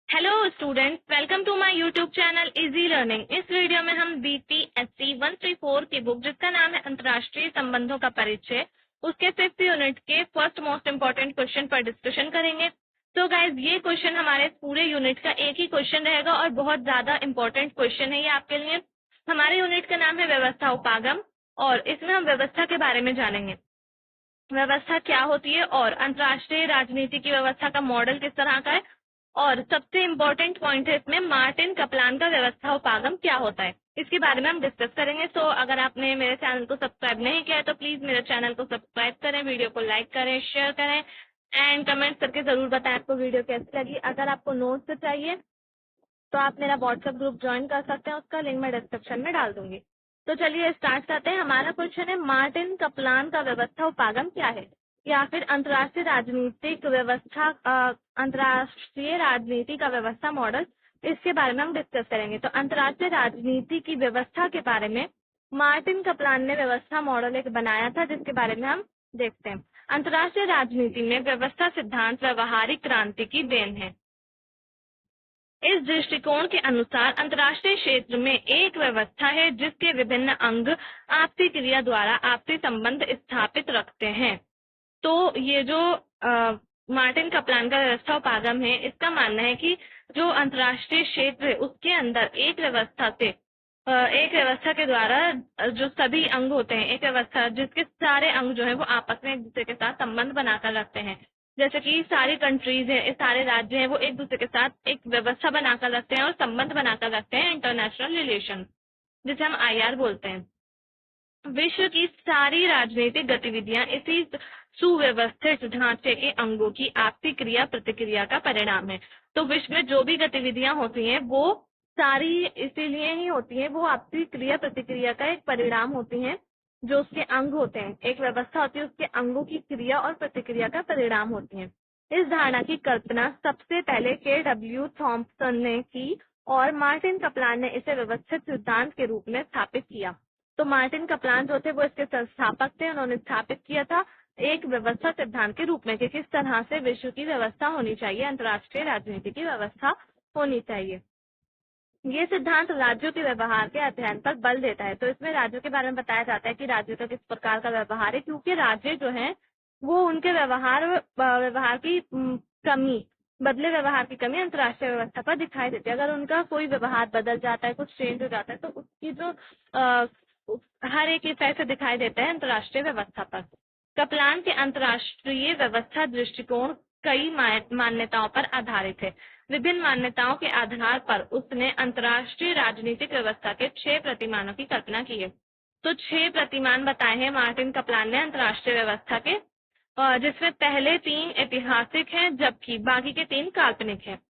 Hello students, welcome to my YouTube channel easy learning. इस video में हम BPSC 134 की बुक जिसका नाम है अंतर्राष्ट्रीय संबंधों का परिचय, उसके 5th यूनिट के फर्स्ट मोस्ट इम्पोर्टेंट क्वेश्चन पर डिस्कशन करेंगे। तो गाइज, ये क्वेश्चन हमारे पूरे यूनिट का एक ही क्वेश्चन रहेगा और बहुत ज्यादा इंपॉर्टेंट क्वेश्चन है ये आपके लिए। हमारे यूनिट का नाम है व्यवस्था उपागम और इसमें हम व्यवस्था के बारे में जानेंगे। व्यवस्था क्या होती है और अंतर्राष्ट्रीय राजनीति की व्यवस्था का मॉडल किस तरह का है, और सबसे इम्पोर्टेंट पॉइंट है इसमें मार्टिन कप्लान का व्यवस्था उपागम क्या होता है, इसके बारे में हम डिस्कस करेंगे। तो अगर आपने मेरे चैनल को सब्सक्राइब नहीं किया है तो प्लीज मेरे चैनल को सब्सक्राइब करें, वीडियो को लाइक करें, शेयर करें एंड कमेंट करके जरूर बताएं आपको वीडियो कैसी लगी। अगर आपको नोट्स चाहिए तो आप मेरा व्हाट्सएप ग्रुप ज्वाइन कर सकते हैं, उसका लिंक मैं डिस्क्रिप्शन में डाल दूंगी। तो चलिए स्टार्ट करते हैं। हमारा क्वेश्चन है मार्टिन कप्लान का व्यवस्था उपागम क्या है, या फिर अंतर्राष्ट्रीय राजनीतिक व्यवस्था, अंतर्राष्ट्रीय राजनीति का व्यवस्था मॉडल, इसके बारे में हम डिस्कस करेंगे। तो अंतर्राष्ट्रीय राजनीति की व्यवस्था के बारे में मार्टिन कप्लान ने व्यवस्था मॉडल एक बनाया था जिसके बारे में हम देखते हैं। अंतर्राष्ट्रीय राजनीति में व्यवस्था सिद्धांत व्यवहारिक क्रांति की देन है। इस दृष्टिकोण के अनुसार अंतर्राष्ट्रीय क्षेत्र में एक व्यवस्था है जिसके विभिन्न अंग आपसी क्रिया द्वारा आपसी संबंध स्थापित रखते हैं। तो ये जो मार्टिन कप्लान का व्यवस्था उपागम है, इसका मानना है कि जो अंतर्राष्ट्रीय क्षेत्र है उसके अंदर एक व्यवस्था के द्वारा जो सभी अंग होते हैं, एक व्यवस्था जिसके सारे अंग जो है वो आपस में एक दूसरे के साथ संबंध बनाकर रखते हैं। जैसे कि सारी कंट्रीज है, सारे राज्य हैं, वो एक दूसरे के साथ एक व्यवस्था बनाकर रखते हैं और संबंध बनाकर रखते हैं, इंटरनेशनल रिलेशन, जिसे हम आईआर बोलते हैं। विश्व की सारी राजनीतिक गतिविधियां इसी सुव्यवस्थित ढांचे के अंगों की आपसी क्रिया प्रतिक्रिया का परिणाम है। तो विश्व में जो भी गतिविधियां होती हैं वो सारी इसीलिए ही होती हैं, वो आपसी क्रिया प्रतिक्रिया का एक परिणाम होती हैं। जो उसके अंग होते हैं, एक व्यवस्था होती है, उसके अंगों की क्रिया और प्रतिक्रिया का परिणाम होती है। इस धारणा की कल्पना सबसे पहले के.डब्ल्यू. थॉम्पसन ने की और मार्टिन कप्लान ने इसे व्यवस्थित सिद्धांत के रूप में स्थापित किया। तो मार्टिन कप्लान जो थे वो इसके संस्थापक थे, उन्होंने स्थापित किया था एक व्यवस्था सिद्धांत के रूप में कि किस तरह से विश्व की व्यवस्था होनी चाहिए, अंतर्राष्ट्रीय राजनीति की व्यवस्था होनी चाहिए। ये सिद्धांत राज्यों के व्यवहार के अध्ययन पर बल देता है। तो इसमें राज्यों के बारे में बताया जाता है कि राज्यों का किस प्रकार का व्यवहार है, क्योंकि राज्य जो है वो उनके व्यवहार की कमी, बदले व्यवहार की कमी अंतर्राष्ट्रीय व्यवस्था पर दिखाई देती है। अगर उनका कोई व्यवहार बदल जाता है, कुछ चेंज हो जाता है, तो उसकी जो हर एक इफेक्ट दिखाई देता है अंतर्राष्ट्रीय व्यवस्था पर। कप्लान के अंतर्राष्ट्रीय व्यवस्था दृष्टिकोण कई मान्यताओं पर आधारित है। विभिन्न मान्यताओं के आधार पर उसने अंतर्राष्ट्रीय राजनीतिक व्यवस्था के 6 प्रतिमानों की कल्पना की है। तो 6 प्रतिमान बताए हैं मार्टिन कप्लान ने अंतर्राष्ट्रीय व्यवस्था के, जिसमें पहले 3 ऐतिहासिक हैं जबकि बाकी के 3 काल्पनिक हैं।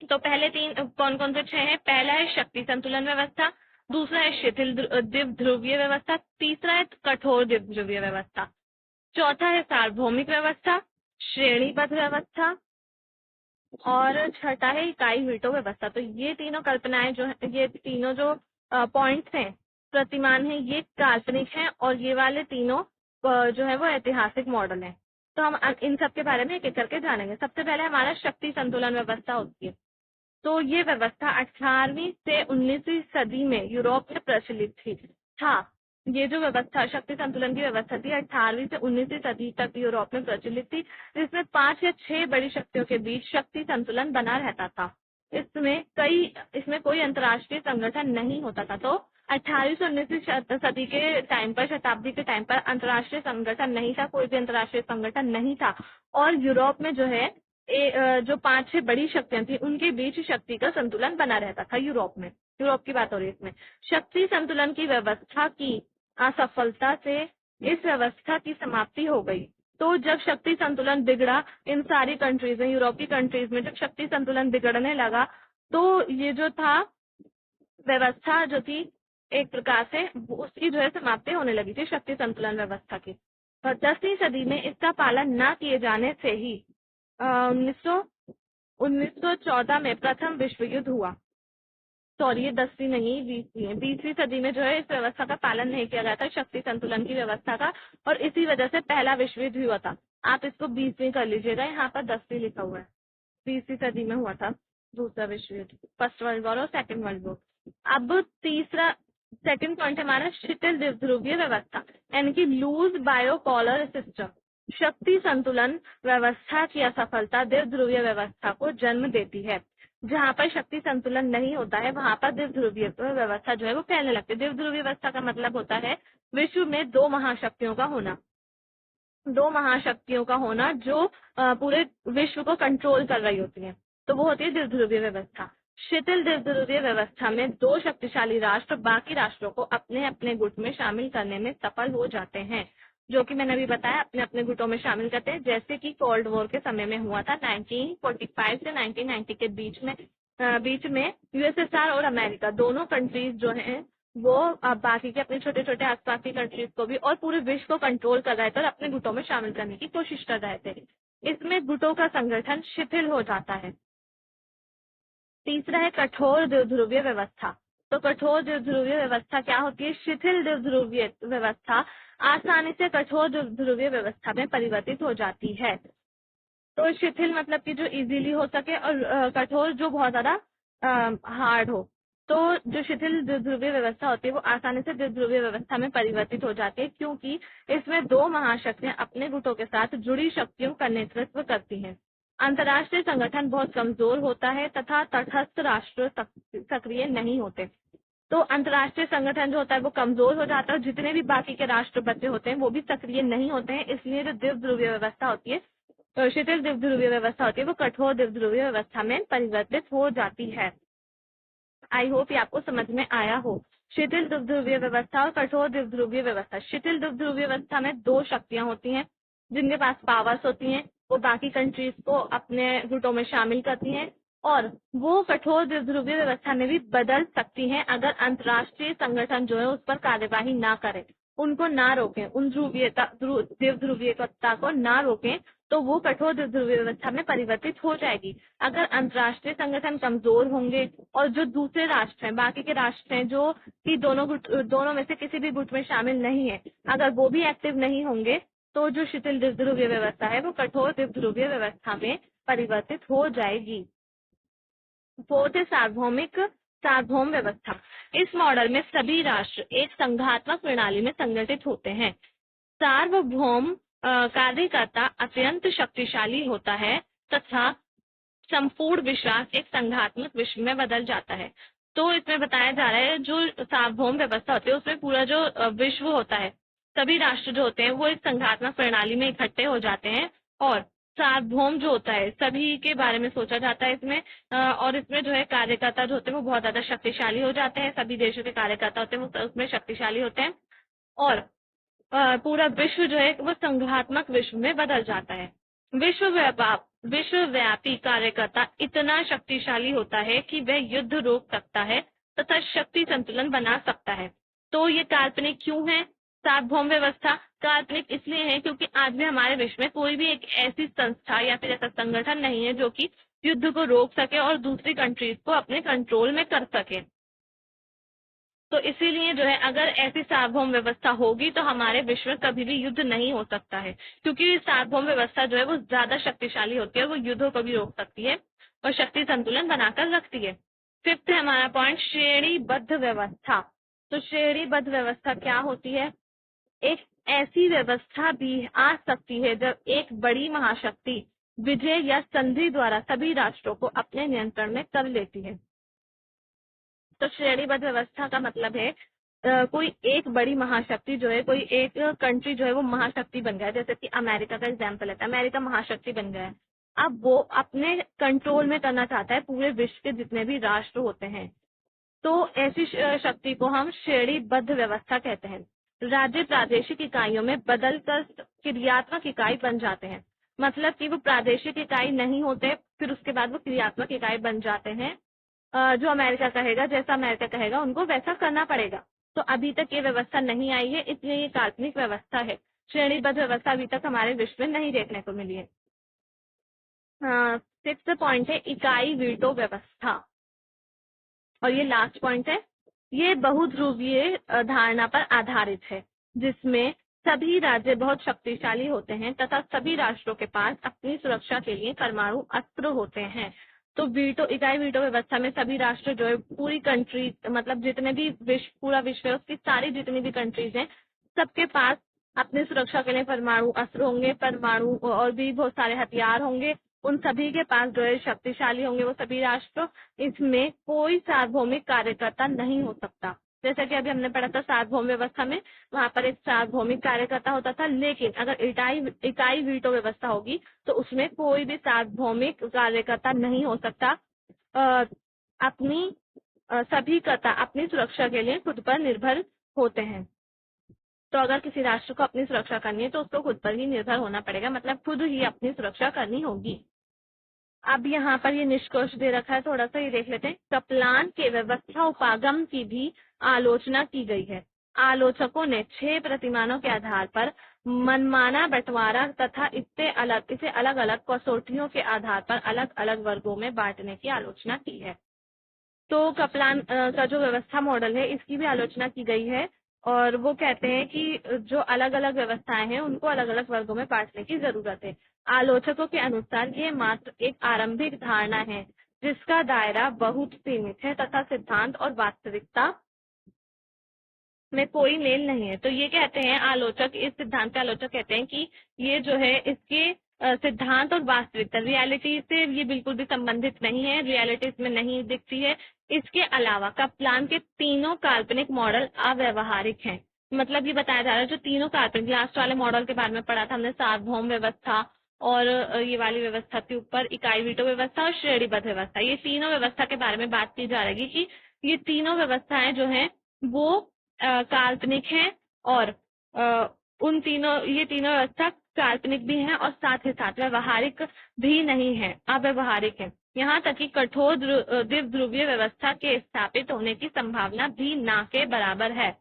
तो पहले 3 कौन कौन से 6 हैं? पहला है शक्ति संतुलन व्यवस्था, दूसरा है शिथिल द्विध्रुवीय व्यवस्था, तीसरा है कठोर द्विध्रुवीय व्यवस्था, चौथा है सार्वभौमिक व्यवस्था, श्रेणीबद्ध व्यवस्था, और छठा है इकाई वीटो व्यवस्था। तो ये तीनों कल्पनाएं जो है, ये तीनों जो पॉइंट्स हैं, प्रतिमान है, ये काल्पनिक हैं और ये वाले तीनों जो है वो ऐतिहासिक मॉडल है। तो हम इन सब के बारे में एक एक करके जानेंगे। सबसे पहले हमारा शक्ति संतुलन व्यवस्था होती है। तो ये व्यवस्था 18वीं से 19वीं सदी में यूरोप में प्रचलित था। ये जो व्यवस्था शक्ति संतुलन की व्यवस्था थी 18वीं से 19वीं सदी तक यूरोप में प्रचलित थी, जिसमें 5 या 6 बड़ी शक्तियों के बीच शक्ति संतुलन बना रहता था। इसमें कोई अंतर्राष्ट्रीय संगठन नहीं होता था। तो 18वीं से 19वीं सदी के टाइम पर, शताब्दी के टाइम पर अंतर्राष्ट्रीय संगठन नहीं था, कोई भी अंतर्राष्ट्रीय संगठन नहीं था। और यूरोप में जो है जो 5-6 बड़ी शक्तियां थी उनके बीच शक्ति का संतुलन बना रहता था यूरोप में। यूरोप की बात हो रही है इसमें। शक्ति संतुलन की व्यवस्था की असफलता से इस व्यवस्था की समाप्ति हो गई। तो जब शक्ति संतुलन बिगड़ा इन सारी कंट्रीज में, यूरोप की कंट्रीज में जब शक्ति संतुलन बिगड़ने लगा, तो ये जो था व्यवस्था जो थी एक प्रकार से उसकी जो है समाप्ति होने लगी थी, शक्ति संतुलन व्यवस्था की। और 10वीं सदी में इसका पालन न किए जाने से ही 1914 में प्रथम विश्व युद्ध हुआ। सॉरी, ये 10वीं नहीं 20वीं है। 20वीं सदी में जो है इस व्यवस्था का पालन नहीं किया गया था, शक्ति संतुलन की व्यवस्था का, और इसी वजह से पहला विश्व युद्ध हुआ था। आप इसको 20वीं कर लीजिएगा, यहाँ पर 10वीं लिखा हुआ है, 20वीं सदी में हुआ था। दूसरा विश्व युद्ध, फर्स्ट वर्ल्ड वॉर और सेकंड वर्ल्ड वॉर। अब तीसरा सेकंड पॉइंट हमारा शिथिल द्विध्रुवीय व्यवस्था, यानी कि लूज बायोपोलर सिस्टम। शक्ति संतुलन व्यवस्था की असफलता द्विध्रुवीय व्यवस्था को जन्म देती है। जहां पर शक्ति संतुलन नहीं होता है वहां पर द्विध्रुवीय व्यवस्था जो है वो फैलने लगती है। द्विध्रुवीय व्यवस्था का मतलब होता है विश्व में दो महाशक्तियों का होना, दो महाशक्तियों का होना जो पूरे विश्व को कंट्रोल कर रही होती हैं, तो वो होती है द्विध्रुवीय व्यवस्था। शिथिल द्विध्रुवीय व्यवस्था में दो शक्तिशाली राष्ट्र बाकी राष्ट्रों को अपने अपने गुट में शामिल करने में सफल हो जाते हैं, जो कि मैंने अभी बताया अपने अपने गुटों में शामिल करते हैं, जैसे कि कोल्ड वॉर के समय में हुआ था 1945 से 1990 के बीच में यूएसएसआर और अमेरिका दोनों कंट्रीज जो हैं वो बाकी के अपने छोटे छोटे आसपास की कंट्रीज को भी और पूरे विश्व को कंट्रोल कर रहे थे और अपने गुटों में शामिल करने की कोशिश कर रहे थे। इसमें गुटों का संगठन शिथिल हो जाता है। तीसरा है कठोर द्विध्रुवीय व्यवस्था। तो कठोर द्विध्रुवीय व्यवस्था क्या होती है? शिथिल द्विध्रुवीय व्यवस्था आसानी से कठोर द्विध्रुवीय व्यवस्था में परिवर्तित हो जाती है। तो शिथिल मतलब कि जो इजीली हो सके और कठोर जो बहुत ज्यादा हार्ड हो। तो जो शिथिल द्विध्रुवीय व्यवस्था होती है वो आसानी से द्विध्रुवीय व्यवस्था में परिवर्तित हो जाती है, क्योंकि इसमें दो महाशक्तियां अपने गुटों के साथ जुड़ी शक्तियों का नेतृत्व करती हैं। अंतर्राष्ट्रीय संगठन बहुत कमजोर होता है तथा तटस्थ राष्ट्र सक्रिय नहीं होते। तो अंतर्राष्ट्रीय संगठन जो होता है वो कमजोर हो जाता है और जितने भी बाकी के राष्ट्र बचे होते हैं वो भी सक्रिय नहीं होते हैं। इसलिए जो द्विध्रुवीय व्यवस्था होती है, शिथिल द्विध्रुवीय व्यवस्था होती है, वो कठोर द्विध्रुवीय व्यवस्था में परिवर्तित हो जाती है। आई होप ये आपको समझ में आया हो। शिथिल द्विध्रुवीय व्यवस्था और कठोर द्विध्रुवीय व्यवस्था। शिथिल द्विध्रुवीय व्यवस्था में दो शक्तियां होती हैं जिनके पास पावर्स होती हैं, वो बाकी कंट्रीज को अपने गुटों में शामिल करती हैं और वो कठोर द्विध्रुवीय व्यवस्था में भी बदल सकती हैं अगर अंतर्राष्ट्रीय संगठन जो है उस पर कार्यवाही ना करे, उनको ना रोकें, उन द्विध्रुवीयता को ना रोकें, तो वो कठोर द्विध्रुवीय व्यवस्था में परिवर्तित हो जाएगी। अगर अंतर्राष्ट्रीय संगठन कमजोर होंगे और जो दूसरे राष्ट्र हैं, बाकी के राष्ट्र हैं जो कि दोनों में से किसी भी गुट में शामिल नहीं है, अगर वो भी एक्टिव नहीं होंगे तो जो शिथिल द्विध्रुवीय व्यवस्था है वो कठोर द्विध्रुवीय व्यवस्था में परिवर्तित हो जाएगी। फोर्थ है सार्वभौम व्यवस्था। इस मॉडल में सभी राष्ट्र एक संघात्मक प्रणाली में संगठित होते हैं। सार्वभौम कार्यकर्ता अत्यंत शक्तिशाली होता है तथा संपूर्ण विश्वास एक संघात्मक विश्व में बदल जाता है। तो इसमें बताया जा रहा है जो सार्वभौम व्यवस्था होती है उसमें पूरा जो विश्व होता है, सभी राष्ट्र जो होते हैं वो एक संघात्मक प्रणाली में इकट्ठे हो जाते हैं और सार्वभौम जो होता है सभी के बारे में सोचा जाता है इसमें, और इसमें जो है कार्यकर्ता जो होते हैं वो बहुत ज्यादा शक्तिशाली हो जाते हैं। सभी देशों के कार्यकर्ता होते हैं वो उसमें शक्तिशाली होते हैं और पूरा विश्व जो है वो संघात्मक विश्व में बदल जाता है। विश्वव्यापी कार्यकर्ता इतना शक्तिशाली होता है कि वह युद्ध रोक सकता है तथा शक्ति संतुलन बना सकता है। तो ये काल्पनिक क्यों है? सार्वभौम व्यवस्था काल्पनिक इसलिए है क्योंकि आज भी हमारे विश्व में कोई भी एक ऐसी संस्था या फिर ऐसा संगठन नहीं है जो कि युद्ध को रोक सके और दूसरी कंट्रीज को अपने कंट्रोल में कर सके। तो इसीलिए जो है अगर ऐसी सार्वभौम व्यवस्था होगी तो हमारे विश्व में कभी भी युद्ध नहीं हो सकता है, क्योंकि सार्वभौम व्यवस्था जो है वो ज्यादा शक्तिशाली होती है, वो युद्धों को भी रोक सकती है और शक्ति संतुलन बनाकर रखती है। फिफ्थ है हमारा पॉइंट श्रेणीबद्ध व्यवस्था। तो श्रेणीबद्ध व्यवस्था क्या होती है? एक ऐसी व्यवस्था भी आ सकती है जब एक बड़ी महाशक्ति विजय या संधि द्वारा सभी राष्ट्रों को अपने नियंत्रण में कर लेती है। तो श्रेणीबद्ध व्यवस्था का मतलब है कोई एक बड़ी महाशक्ति जो है, कोई एक कंट्री जो है वो महाशक्ति बन गया है, जैसे कि अमेरिका का एग्जाम्पल है, अमेरिका महाशक्ति बन गया है। अब वो अपने कंट्रोल में करना चाहता है पूरे विश्व के जितने भी राष्ट्र होते हैं, तो ऐसी शक्ति को हम श्रेणीबद्ध व्यवस्था कहते हैं। राज्य प्रादेशिक इकाइयों में बदलकर क्रियात्मक इकाई बन जाते हैं, मतलब कि वो प्रादेशिक इकाई नहीं होते, फिर उसके बाद वो क्रियात्मक इकाई बन जाते हैं। जो अमेरिका कहेगा, जैसा अमेरिका कहेगा उनको वैसा करना पड़ेगा। तो अभी तक ये व्यवस्था नहीं आई है, इसलिए ये काल्पनिक व्यवस्था है। श्रेणीबद्ध व्यवस्था अभी तक हमारे विश्व में नहीं देखने को मिली है। सिक्स्थ पॉइंट है इकाई वीटो व्यवस्था, और ये लास्ट पॉइंट है। ये बहुध्रुवीय धारणा पर आधारित है जिसमें सभी राज्य बहुत शक्तिशाली होते हैं तथा सभी राष्ट्रों के पास अपनी सुरक्षा के लिए परमाणु अस्त्र होते हैं। तो वीटो इकाई वीटो व्यवस्था में सभी राष्ट्र जो है पूरी कंट्री मतलब जितने भी पूरा विश्व है उसकी सारी जितनी भी कंट्रीज हैं सबके पास अपनी सुरक्षा के लिए परमाणु अस्त्र होंगे, परमाणु और भी बहुत सारे हथियार होंगे। उन सभी के पास जो है शक्तिशाली होंगे वो सभी राष्ट्र। इसमें कोई सार्वभौमिक कार्यकर्ता नहीं हो सकता। जैसा कि अभी हमने पढ़ा था सार्वभौम व्यवस्था में, वहां पर एक सार्वभौमिक कार्यकर्ता होता था, लेकिन अगर इकाई वीटो व्यवस्था होगी तो उसमें कोई भी सार्वभौमिक कार्यकर्ता नहीं हो सकता। अपनी सभी कर्ता अपनी सुरक्षा के लिए खुद पर निर्भर होते हैं। तो अगर किसी राष्ट्र को अपनी सुरक्षा करनी है तो उसको खुद पर ही निर्भर होना पड़ेगा, मतलब खुद ही अपनी सुरक्षा करनी होगी। अब यहाँ पर ये निष्कर्ष दे रखा है, थोड़ा सा ये देख लेते हैं। कपलान के व्यवस्था उपागम की भी आलोचना की गई है। आलोचकों ने 6 प्रतिमानों के आधार पर मनमाना बंटवारा तथा इसे अलग अलग कसौटियों के आधार पर अलग अलग वर्गों में बांटने की आलोचना की है। तो कपलान का जो व्यवस्था मॉडल है इसकी भी आलोचना की गई है और वो कहते हैं कि जो अलग अलग व्यवस्थाएं हैं उनको अलग अलग वर्गों में बांटने की जरूरत है। आलोचकों के अनुसार ये मात्र एक आरंभिक धारणा है जिसका दायरा बहुत सीमित है तथा सिद्धांत और वास्तविकता में कोई मेल नहीं है। तो ये कहते हैं आलोचक, इस सिद्धांत के आलोचक कहते हैं कि ये जो है इसके सिद्धांत और वास्तविकता रियलिटी से ये बिल्कुल भी संबंधित नहीं है, रियलिटी इसमें नहीं दिखती है। इसके अलावा कपलान के तीनों काल्पनिक मॉडल अव्यवहारिक हैं। मतलब ये बताया जा रहा है जो तीनों काल्पनिक लास्ट वाले मॉडल के बारे में पढ़ा था हमने, सार्वभौम व्यवस्था और ये वाली व्यवस्था के ऊपर इकाई वीटो व्यवस्था और श्रेणीबद्ध व्यवस्था, ये तीनों व्यवस्था के बारे में बात की जा रही है कि ये तीनों व्यवस्थाएं जो है वो काल्पनिक है और उन तीनों ये तीनों व्यवस्था काल्पनिक भी हैं और साथ ही साथ व्यवहारिक भी नहीं है, अव्यवहारिक है। यहाँ तक कि कठोर द्विध्रुवीय व्यवस्था के स्थापित होने की संभावना भी ना के बराबर है।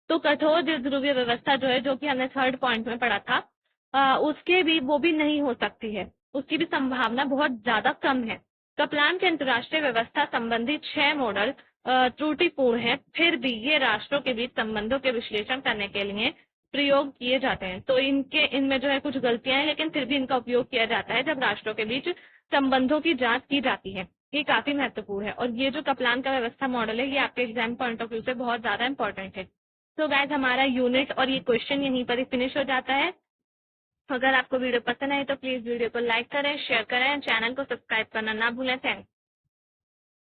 तो कठोर द्विध्रुवीय व्यवस्था जो है, जो कि हमने 3rd पॉइंट में पढ़ा था, उसके भी वो भी नहीं हो सकती है, उसकी भी संभावना बहुत ज्यादा कम है। कपलान के अंतर्राष्ट्रीय व्यवस्था संबंधी 6 मॉडल त्रुटिपूर्ण है, फिर भी ये राष्ट्रों के बीच संबंधों के विश्लेषण करने के लिए प्रयोग किए जाते हैं। तो इनमें जो है कुछ गलतियां हैं, लेकिन फिर भी इनका उपयोग किया जाता है जब राष्ट्रों के बीच संबंधों की जांच की जाती है। ये काफी महत्वपूर्ण है और ये जो कपलान का व्यवस्था मॉडल है ये आपके एग्जाम पॉइंट ऑफ व्यू से बहुत ज्यादा इंपॉर्टेंट है। तो गाइस हमारा यूनिट और ये क्वेश्चन यहीं पर ही फिनिश हो जाता है। अगर आपको वीडियो पसंद आए तो प्लीज वीडियो को लाइक करें, शेयर करें, चैनल को सब्सक्राइब करना ना भूलें। थैंक्स।